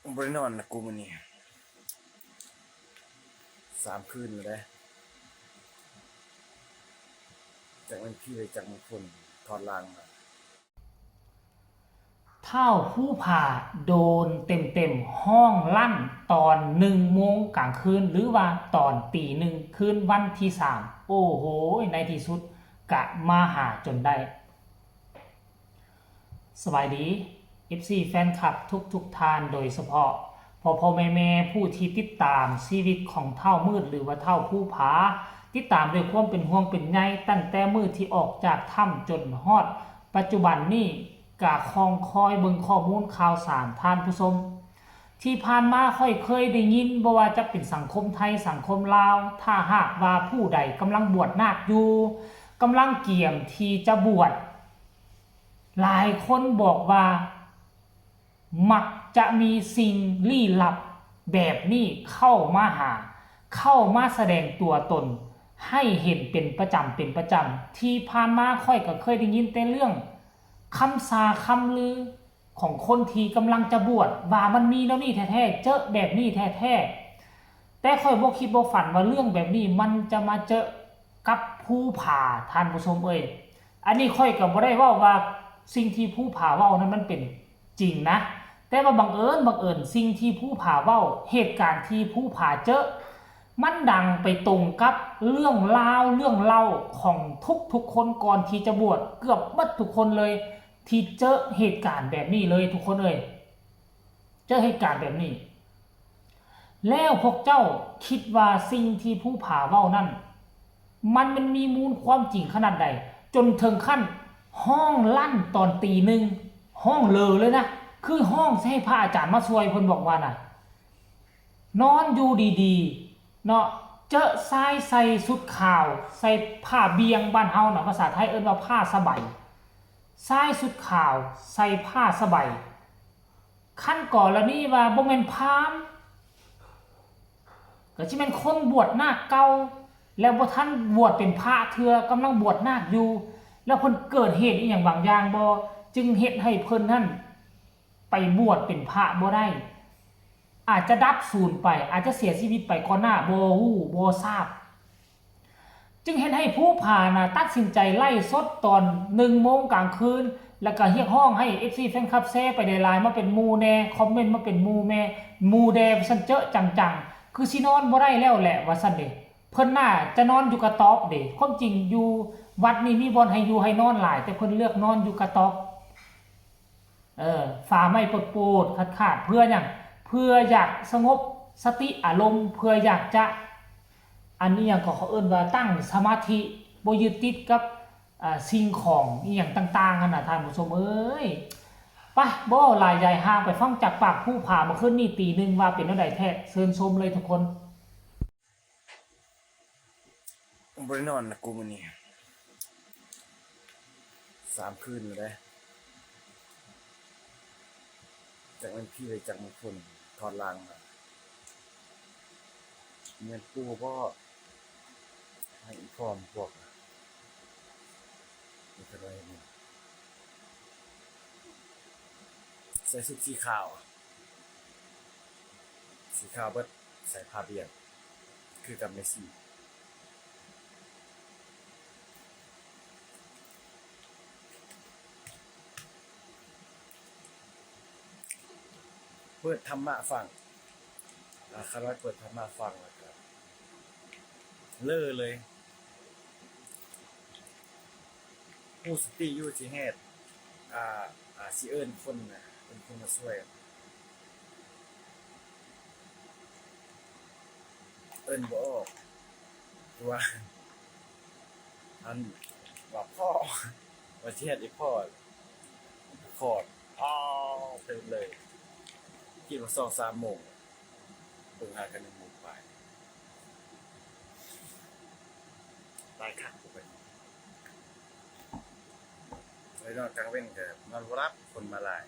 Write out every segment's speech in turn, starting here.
บริโนอนนะกูมันนี่3 คืนเลยจากมันพี่เลยจากมันคนถอดลางมาเท่าผู้ผ่าโดนเต็มห้องลั่นตอน1 โมงกลางคืนหรือว่าตอนตี 1คืนวันที่3โอ้โหในที่สุดกะมาหาจนได้สบายดี FC แฟนคลับทุกท่านโดยเฉพาะพ่อแม่ผู้ที่ติดตามชีวิตของเท่ามืดหรือว่าเท่าผู้ผาติดตามด้วยความเป็นห่วงเป็นใยตั้งแต่มืดที่ออกจากถ้ำจนฮอดปัจจุบันนี้กะคองคอยเบิ่งข้อมูลข่าวสารท่านผู้ชมที่ผ่านมาค่อยเคยได้ยินบ่ว่าจะเป็นสังคมไทยสังคมลาวถ้าหากว่าผู้ใดกำลังบวชนาคอยู่กำลังเกี่ยมที่จะบวชหลายคนบอกว่ามักจะมีสิ่งลี้ลับแบบนี้เข้ามาหาเข้ามาแสดงตัวตนให้เห็นเป็นประจำที่ผ่านมาค่อยก็เคยได้ยินแต่เรื่องคำสาคำลือของคนที่กำลังจะบวชว่ามันมีแล้วนี่แท้ๆเจอแบบนี้แท้ๆแต่ค่อยบ่คิดบ่ฝันว่าเรื่องแบบนี้มันจะมาเจอกับผู้ผ่าท่านผู้ชมอันนี้ค่อยก็บ่ได้เว้าว่าสิ่งที่ผู้ผ่าเว้านั้นมันเป็นจริงนะแต่ว่าบังเอิญสิ่งที่ผู้ผ่าเว้าเหตุการณ์ที่ผู้ผ่าเจอมันดังไปตรงกับเรื่องราวเรื่องเล่าของทุกคนก่อนที่จะบวชเกือบหมดทุกคนเลยที่เจอเหตุการณ์แบบนี้เลยทุกคนเจอเหตุการณ์แบบนี้แล้วพวกเจ้าคิดว่าสิ่งที่ผู้ผ่าเว้านั่นมันมีมูลความจริงขนาดใดจนถึงขั้นห้องลั่นตอนตี 1ห้องเลยนะคือห้องให้พระอาจารย์มาช่วยเพิ่นบอกว่าน่ะนอนอยู่ดีๆเนาะเจอทรายใส่สุดขาวใส่ผ้าเบียงบ้านเฮาน่ะภาษาไทยเอิ้นว่าผ้าสบายทรายสุดขาวใส่ผ้าสบายขั้นก่อนแล้วนี่ว่าบ่แม่นพราหมณ์ก็สิแม่นคนบวชนาคเก่าแล้วบ่ทันบวชเป็นพระเทื่อกำลังบวชนาคอยู่แล้วเพิ่นเกิดเหตุอีหยังบางอย่างบ่จึงเฮ็ดให้เพิ่นนั่นไปบวชเป็นพระบ่ได้อาจจะดับสูญไปอาจจะเสียชีวิตไปก่อนหน้าบ่ฮู้บ่ทราบจึงเฮ็ดให้ผู้ผ่าน่ะตัดสินใจไล่สดตอน1 โมงกลางคืนแล้วก็เรียกร้องให้ FC แฟนคลับแชร์ไปในไลน์มาเป็นหมู่แน่คอมเมนต์มาเป็นหมู่แม่หมู่แดซั่นเจอจังๆคือสินอนบ่ได้แล้วแหละว่าซั่นเด้เพิ่นน่าจะนอนอยู่กระต๊อบเด้ความจริงอยู่วัดนี้มีบ่อนให้อยู่ให้นอนหลายแต่เพิ่นเลือกนอนอยู่กระต๊อบฝ่าไม้โปดๆขาดเพื่ออย่างเพื่ออยากสงบสติอารมณ์เพื่ออยากจะอันนี้อย่างก็เขาเอิ้นว่าตั้งสมาธิบ่ยึดติดกับสิ่งของอีหยังต่างๆนั่นน่ะท่านผู้ชมไปบ่หลายใหญ่ห่างไปฟังจากปากผู้ผ่ามาขึ้นนี่ตี 1ว่าเป็นจังไดแท้เชิญชมเลยทุกคนบริโนอนนะกูมันนี่3 คืนเลยจากมันพี่เลยจากมันคนถอดลางมาเงินปูก็ให้อีกพร้อมพวกนี่ก็เลยใส่ชุดสีขาวเบิดใส่ผ้าเบียงคือกับเมสซี่เปิดธรรมะฟังคาร์ลเปิดธรรมะฟังแล้วก็เลยผู้สติอยู่ที่เฮ็ดสิเอิ้นคนน่ะเป็นคนมาช่วยเอิ้นบ่ออกว่าอันว่าพ่อว่าสิเฮ็ดอีพ่อคอดเต็มเลยคิดว่า2-3 โมงเพิ่งหากัน1 โมงไปตายคักไปเลยนอนกลางเว้นก็นอนบ่หลับคนมาหลาย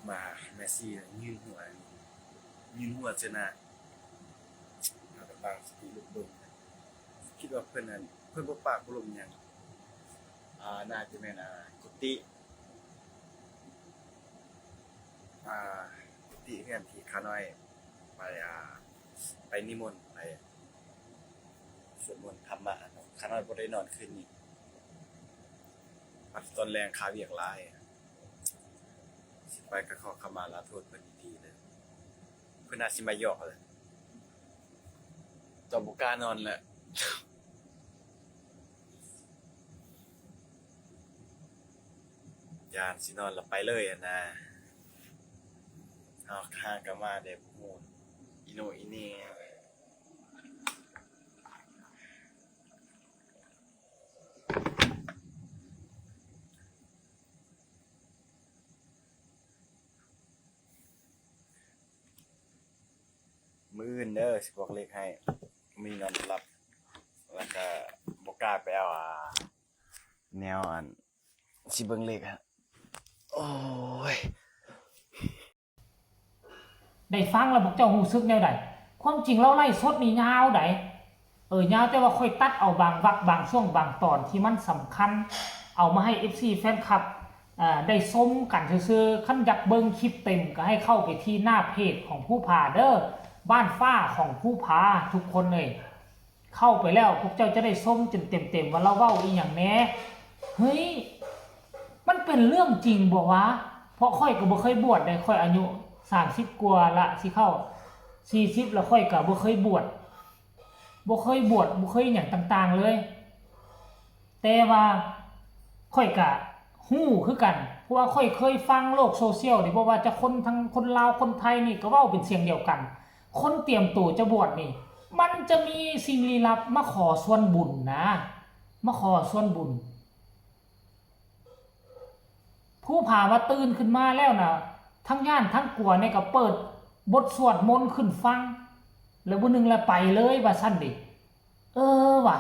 มาเมสซี่ยืนหัวเจนะเอาแต่บางสติลุกดุคิดว่าเพิ่นนั้นเพิ่นบ่ปากบ่ลมหยังน่าจะแม่นกุฏิกุฏิเฮือนที่ขาน้อยไปนิมนต์ไปสวดมนต์ธรรมะเนาะขาน้อยบ่ได้นอนคืนนี้ตอนแรงขาเวียกหลายสิไปก็ขอขมาลาโทษเพิ่นดีๆเลยเพิ่นน่าสิมาหยอกเลยเจ้าบ่กล้านอนแหละยานสินอนแล้วไปเลยอะนะเอาข้างก็มาได้บ่ฮู้อีโนอีนี่มื้ออื่นเด้อสิบอกเลขให้มีนอนหลับแล้วก็บ่กล้าไปเอาแนวสิเบิ่งเลขฮะโอ้ย ได้ฟังแล้วบอกเจ้าหูซึกแนวใดความจริงเราไล่สดนี่ยาวใดยาวแต่ว่าค่อยตัดเอาบางวรรคบางช่วงบางตอนที่มันสำคัญเอามาให้ FC แฟนคลับได้ชมกันซื่อๆคันอยากเบิ่งคลิปเต็มก็ให้เข้าไปที่หน้าเพจของผู้พาเด้อบ้านฟ้าของผู้พาทุกคนเลยเข้าไปแล้วพวกเจ้าจะได้ชมจนเต็มๆว่าเราเว้าอีหยังแหน่เฮ้ยมันเป็นเรื่องจริงบ่วะเพราะค่อยก็บ่เคยบวชได้ค่อยอายุ30กว่าละสิเข้า40แล้วค่อยก็บ่เคยบวชบ่เคยหยังต่างๆเลยแต่ว่าค่อยก็ฮู้คือกันเพราะว่าค่อยเคยฟังโลกโซเชียลนี่บ่ว่าจะคนทั้งคนลาวคนไทยนี่ก็เว้าเป็นเสียงเดียวกันคนเตรียมตัวจะบวชนี่มันจะมีสิ่งลี้ลับมาขอส่วนบุญนะมาขอส่วนบุญผู้พาว่าตื่นขึ้นมาแล้วนะทั้งย่านทั้งกลัวเนี่ยก็เปิดบทสวดมนต์ขึ้นฟังแล้ววันหนึ่งแล้วไปเลยว่าสั้นดิว่ะ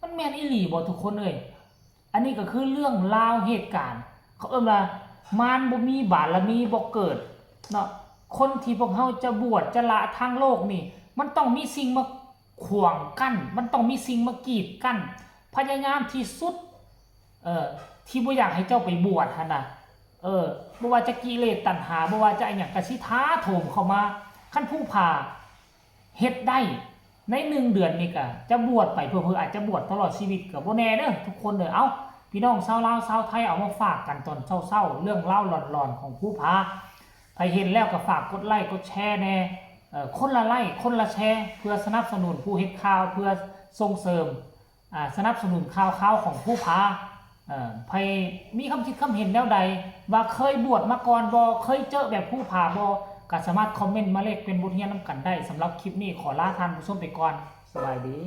มันแม่นอีหลีบ่ทุกคนเอ้ยอันนี้ก็คือเรื่องราวเหตุการณ์เขาว่ามารบ่มีบารมีบ่เกิดเนาะคนที่พวกเฮาจะบวชจะละทางโลกนี่มันต้องมีสิ่งมาขวางกั้นมันต้องมีสิ่งมากีดกั้นพยายามที่สุดที่บ่อยากให้เจ้าไปบวชหั่นน่ะบ่ว่าจะกิเลสตัณหาบ่ว่าจะอีหยังก็สิท้าโถมเข้ามาคันผู้พาเฮ็ดได้ใน1เดือนนี่ก็จะบวชไปเพิ่นอาจจะบวชตลอดชีวิตก็บ่แน่เด้อทุกคนเด้อเอ้าพี่น้องชาวลาวชาวไทยเอามาฝากกันตอนเช้าๆเรื่องเล่าหลอนๆของผู้พาใครเห็นแล้วก็ฝากกดไลค์กดแชร์แน่คนละไลค์คนละแชร์เพื่อสนับสนุนผู้เฮ็ดข่าวเพื่อส่งเสริมสนับสนุนข่าวของผู้พาไผมีคำคิดคำเห็นแนวใดว่าเคยบวชมาก่อนบ่เคยเจอแบบผู้พาบ่ก็สามารถคอมเมนต์มาเลขเป็นบทเรียนนำกันได้สำหรับคลิปนี้ขอลาท่านผู้ชมไปก่อนสวัสดี